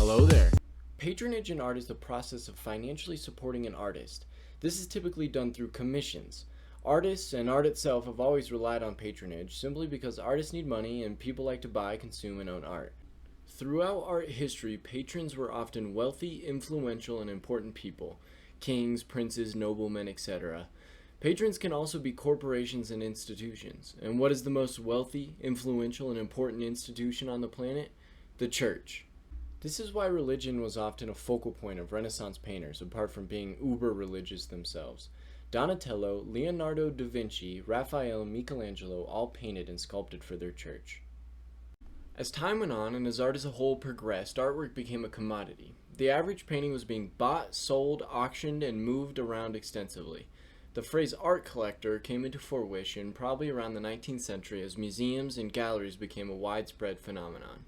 Hello there. Patronage in art is the process of financially supporting an artist. This is typically done through commissions. Artists and art itself have always relied on patronage simply because artists need money and people like to buy, consume, and own art. Throughout art history, patrons were often wealthy, influential, and important people. Kings, princes, noblemen, etc. Patrons can also be corporations and institutions. And what is the most wealthy, influential, and important institution on the planet? The church. This is why religion was often a focal point of Renaissance painters, apart from being uber-religious themselves. Donatello, Leonardo da Vinci, Raphael, and Michelangelo all painted and sculpted for their church. As time went on and as art as a whole progressed, artwork became a commodity. The average painting was being bought, sold, auctioned, and moved around extensively. The phrase art collector came into fruition probably around the 19th century as museums and galleries became a widespread phenomenon.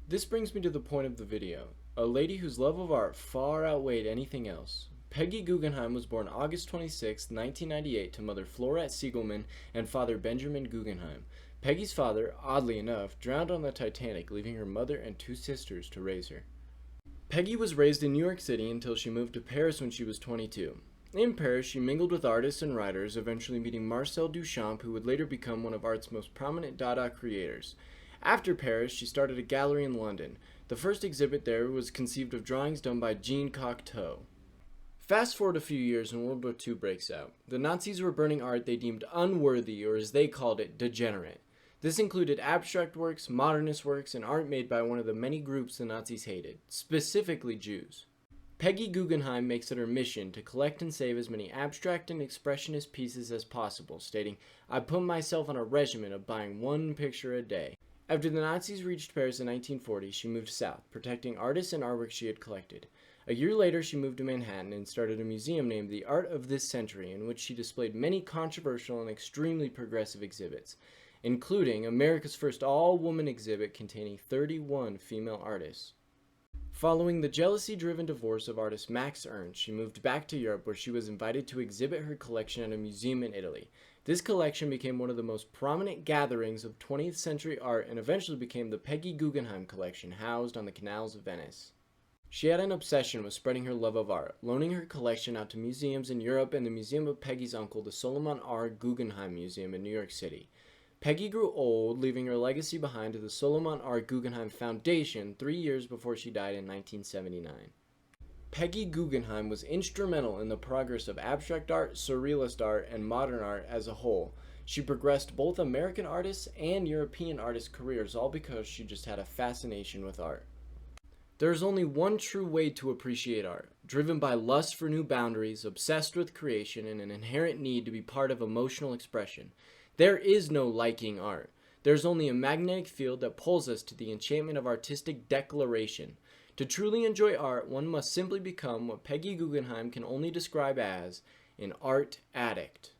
This brings me to the point of the video, a lady whose love of art far outweighed anything else. Peggy Guggenheim was born August 26, 1998 to mother Florette Siegelman and father Benjamin Guggenheim. Peggy's father, oddly enough, drowned on the Titanic, leaving her mother and two sisters to raise her. Peggy was raised in New York City until she moved to Paris when she was 22. In Paris, she mingled with artists and writers, eventually meeting Marcel Duchamp, who would later become one of art's most prominent Dada creators. After Paris, she started a gallery in London. The first exhibit there was conceived of drawings done by Jean Cocteau. Fast forward a few years and World War II breaks out. The Nazis were burning art they deemed unworthy, or as they called it, degenerate. This included abstract works, modernist works, and art made by one of the many groups the Nazis hated, specifically Jews. Peggy Guggenheim makes it her mission to collect and save as many abstract and expressionist pieces as possible, stating, "I put myself on a regimen of buying one picture a day." After the Nazis reached Paris in 1940, she moved south, protecting artists and artwork she had collected. A year later, she moved to Manhattan and started a museum named The Art of This Century, in which she displayed many controversial and extremely progressive exhibits, including America's first all-woman exhibit containing 31 female artists. Following the jealousy-driven divorce of artist Max Ernst, she moved back to Europe where she was invited to exhibit her collection at a museum in Italy. This collection became one of the most prominent gatherings of 20th century art and eventually became the Peggy Guggenheim collection housed on the canals of Venice. She had an obsession with spreading her love of art, loaning her collection out to museums in Europe and the museum of Peggy's uncle, the Solomon R. Guggenheim Museum in New York City. Peggy grew old, leaving her legacy behind to the Solomon R. Guggenheim Foundation 3 years before she died in 1979. Peggy Guggenheim was instrumental in the progress of abstract art, surrealist art, and modern art as a whole. She progressed both American artists' and European artists' careers, all because she just had a fascination with art. There is only one true way to appreciate art, driven by lust for new boundaries, obsessed with creation, and an inherent need to be part of emotional expression. There is no liking art. There's only a magnetic field that pulls us to the enchantment of artistic declaration. To truly enjoy art, one must simply become what Peggy Guggenheim can only describe as an art addict.